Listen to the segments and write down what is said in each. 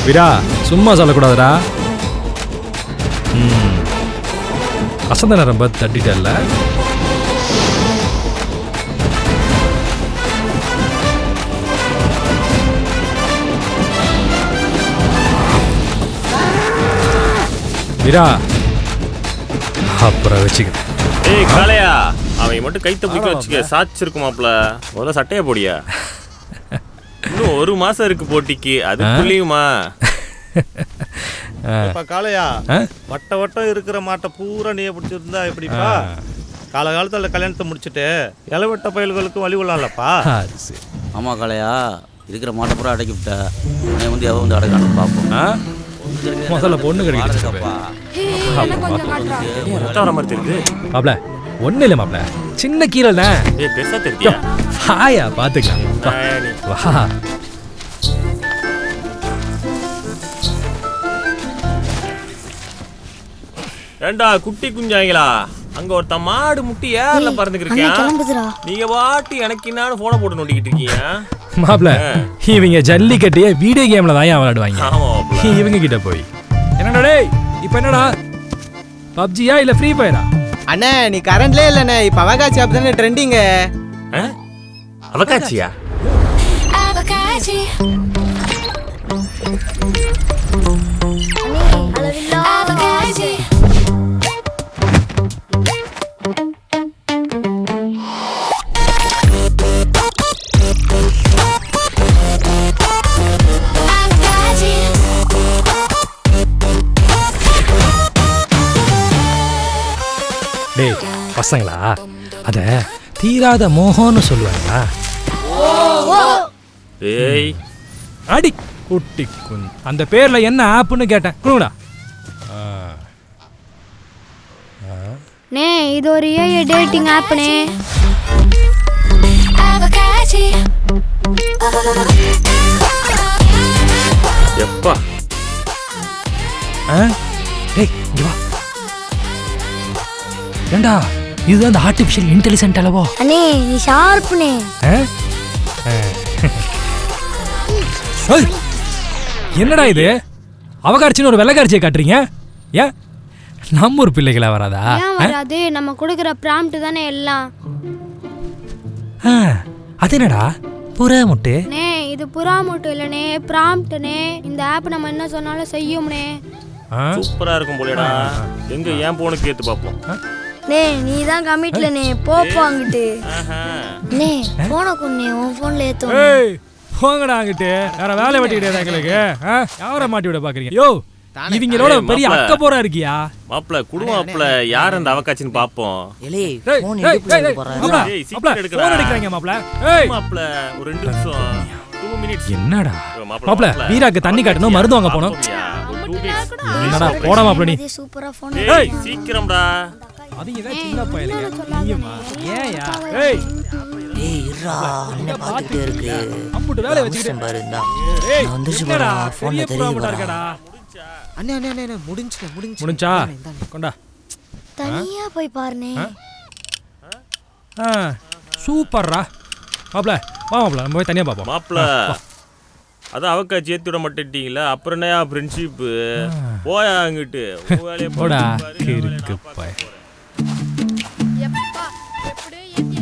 வீரா சும்மா சொல்லக்கூடாதுடா. அசந்த நேரம் பார்த்து தட்டிட்டல்ல. வீரா அப்புறம் வச்சுக்க. ஏய் காளையா, அவன் மட்டும் கைத்த பிடிக்க வச்சுக்க. சாச்சிருக்குமாப்ல. முதல்ல சட்டையை போடியா. இன்னும் 1 மாசம் இருக்கு போட்டிக்கு, அதுக்குள்ளேயுமா? காளையா, வட்ட வட்டம் இருக்கிற மாட்டை பூரா நீ பிடிச்சிருந்தா எப்படிப்பா? காலகாலத்தில் கல்யாணத்தை முடிச்சுட்டு இளவட்ட பயல்களுக்கு வழி கொள்ளலாம்லப்பா. ஆமாம் காளையா, இருக்கிற மாட்டை பூரா அடக்கி விட்ட. உன்னை வந்து எவன் வந்து அடக்கான்னு பார்ப்போம். முதல்ல பொண்ணு கிடைக்கிடுச்சுப்பா. மாப்ள ஒன்றும் இல்லை மாப்ள, சின்ன கீழே. பெருசா தெரியா? ஹாயா பார்த்துக்கலாம். வா ஏண்டா குட்டி குஞ்சாங்களா, அங்க ஒருத்த மாடு முட்டி ஏர்ல பறந்துக்கிருக்கேன். நீங்க பாட்டு எனக்கு என்னான்னு போனை போட்டு நோண்டிக்கிட்டு இருக்கீங்க. மாப்ள இவங்க ஜல்லிக்கட்டிய வீடியோ கேம்ல தான் விளையாடுவாங்க. இவங்க கிட்ட போய் என்னடா டேய் இப்போ என்னடா பப்ஜியா இல்ல ஃப்ரீ ஃபயரா? அண்ணே நீ கரண்ட்லே இல்லண்ணே, இப்ப அவகாட்சி ஆப் தானே ட்ரெண்டிங். அவகாட்சியா? டேய் பசங்களா, அத தீராத மோகம்னு சொல்லுவாங்களா? ஏய் அடி குட்டி குன், அந்த பேர்ல என்ன ஆப்னு கேட்டேன். குடுங்கடா. நே இது ஒரு ஏஐ டேட்டிங் ஆப்னே. எப்பா டேய் இங்க வா. ஏண்டா இதுதான் அந்த ஆர்டிஃபிஷியல் இன்டெலிஜென்ட் அளவோ? அண்ணே நீ ஷார்ப்னே. என்னடா இது, அவகாட்சின்னு ஒரு வெள்ளக்காட்சியை காட்டுறீங்க? ஏன் நம்ம ஒரு பிள்ளைகளா வராதா? ஏன் வராது, நம்ம கொடுக்குற ப்ராம்ப்ட் தானே எல்லாம். அது என்னடா புறா முட்டு? நே இது புறா முட்டு இல்லனே, ப்ராம்ப்ட்னே. இந்த ஆப் நம்ம என்ன சொன்னாலும் செய்யும்னே. சூப்பரா இருக்கும் போலடா. எங்க ஏன் போன கேட்டு பாப்போம். நே நீ தான் கமிட்லனே, போப்போ அங்கிட்டு. நே போன கொன்னே உன் போன்ல ஏத்து. ஏய் போங்கடா அங்கிட்டு, வேற வேலை வெட்டிட்டே எங்களுக்கு. யாரை மாட்டி விட பாக்குறீங்க? யோ இவங்களோட பெரிய அக்க போறா இருக்கியா? மாப்ள குடுவாப்ல யார் அந்த அவகாட்சின்னு பாப்போம். எலே போன் எடுத்து போறாங்க. ஏய் சீக்கிரம் எடுக்கடா. போன் எடுக்கறாங்க மாப்ள. ஏய் மாப்ள ஒரு 2 நிமிஷம் 2 மினிட்ஸ். என்னடா மாப்ள வீராக்கு தண்ணி காட்டணும், மருந்து வாங்க போணும். 2 மினிட்ஸ். என்னடா போடா மாப்ள நீ. சூப்பரா போன். ஏய் சீக்கிரம்டா. அவங்க தான் சின்ன பையலுங்க. நீயுமா? ஏயா? ஏய் ஏய் இருடா, அண்ணே பாத்துட்டே இருக்கு. அம்புட்டு வேலை வச்சிட்டு பாரு இந்தா. ஏய் வந்துச்சு பாரு, போன்ல தெரியுதுடா. அண்ணே அண்ணே அண்ணே முடிஞ்சு. முடிஞ்சா கொண்டா. தனியா போய் பாருனே. சூப்பர்ரா மாப்ள. வா மாப்ள நம்ம போய் தனியா பாப்போம். மாப்ள அதான் அவகாட்சி ஏத்தி விட மாட்டேட்டீங்களா? அப்புறம் என்னயா ஃப்ரெண்ட்ஷிப்? போயா அங்கிட்டு வேலைய போடா கிறுக்கு பை. எப்பா எப்படியே ஏத்தி.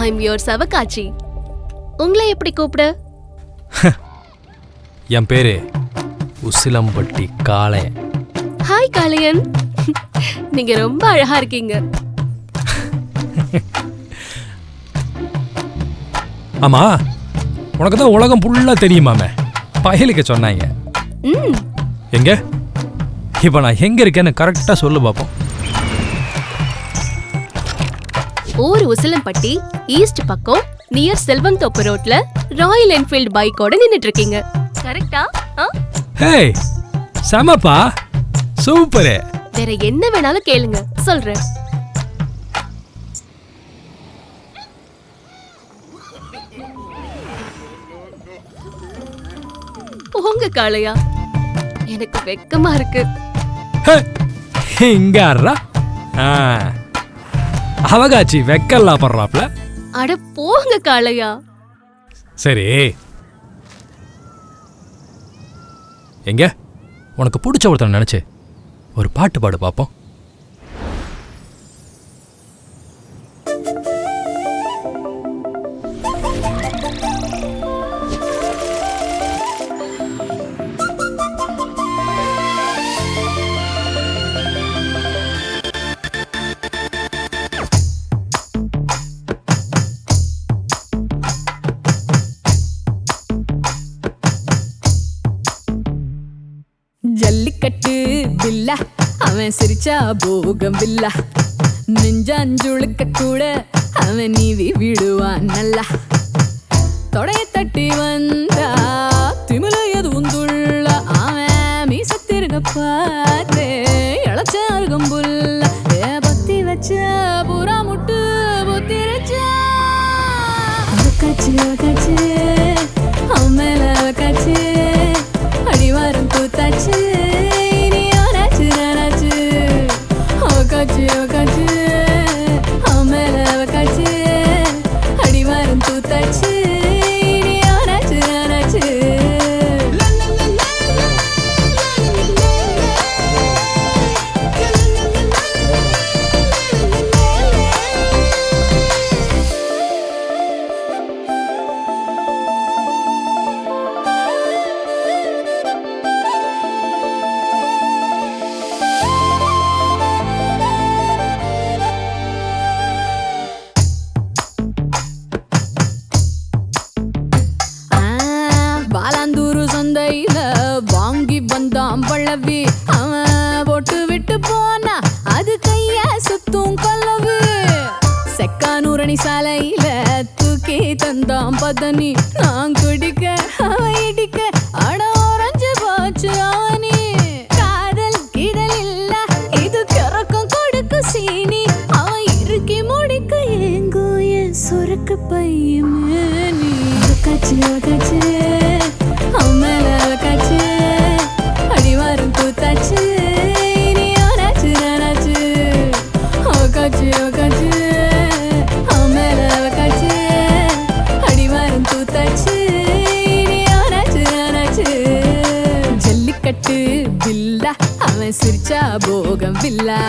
I'm your சவகாட்சி. உங்களை எப்படி கூப்பிடு? என் பேரு உசிலம்பட்டி காளையன். ஹாய் காளையன், நீங்க ரொம்ப அழகா இருக்கீங்க. ஆமா உனக்கு தான் உலகம் ஃபுல்லா தெரியுமாமே, பயலுக்கு சொன்னாங்க. எங்க இப்ப நான் எங்க இருக்கேன்னு கரெக்டா சொல்லு பாப்போம். ஊர் உசிலம்பட்டி ஈஸ்ட் பக்கம் நியர் செல்வம் தோப்பு ரோட்ல ராயல் என்ஃபீல்ட் பைக்கோட நின்னுட்டு இருக்கீங்க. கரெக்டா? ஹே சமப்பா, சூப்பர். வேற என்ன வேணாலும் கேளுங்க, சொல்றேன். போங்க காளையா, எனக்கு வெக்கமா இருக்கு. இங்காரா அவகாச்சி வெக்கல்லா பண்றாப்ல. அட போங்க காளையா. சரி, எங்க உனக்கு பிடிச்ச ஒருத்தன் நினைச்சு ஒரு பாட்டு பாடு பாப்போம். ஜல்லிக்கட்டு பில்லா, அவன் சிரிச்சா போகம் பில்லா, நெஞ்சாஞ்சுழுக்க கூட அவன் நீவி விடுவான் நல்லா. தொடைய தட்டி வந்தா திமில எதுவும் துள்ள, அவன் மீசத்திருக பார்த்து இளச்ச அருகம்புல்ல. பத்தி வச்ச புறா முட்டு புத்திரச்சா அவகாச்சு அவகாச்சு, அவன் மேல அவகாச்சு, அடிவாரம் கூத்தாச்சு, இனி ஆனாச்சு நானாச்சு. அவகாச்சு அவகாச்சு, அவன் மேல அவகாச்சு, அடிவாரம் கூத்தாச்சு, இனி ஆனாச்சு நானாச்சு. பாலாந்தூரு சந்தையில வாங்கி வந்தான் பழவி, அவன் போட்டு விட்டு போனா அது கைய சுத்தும் கொல்லவு. செக்கானூரணி சாலையில தூக்கி தந்தான் பதனி, நான் குடிக்க அவன் இடிக்க அட உறைஞ்சு போச்சு அவனி. காதல் கிடல் இல்ல இது கிறக்கம் கொடுக்கு சீனி, அவன் இறுக்கி முடிக்க ஏங்கும் என் சுருக்கு பையுமே நீ. அவகாச்சு அவகாச்சு, அவன் மேல அவகாச்சு, அடிவாரம் கூத்தாச்சு, இனி ஆனாச்சு நானாச்சு. அவகாச்சு அவகாச்சு, அவன் மேல அவகாச்சு, அடிவாரம் கூத்தாச்சு, இனி ஆனாச்சு நானாச்சு. ஜல்லிக்கட்டு பில்லா, அவன் சிரிச்சா போகம் பில்லா.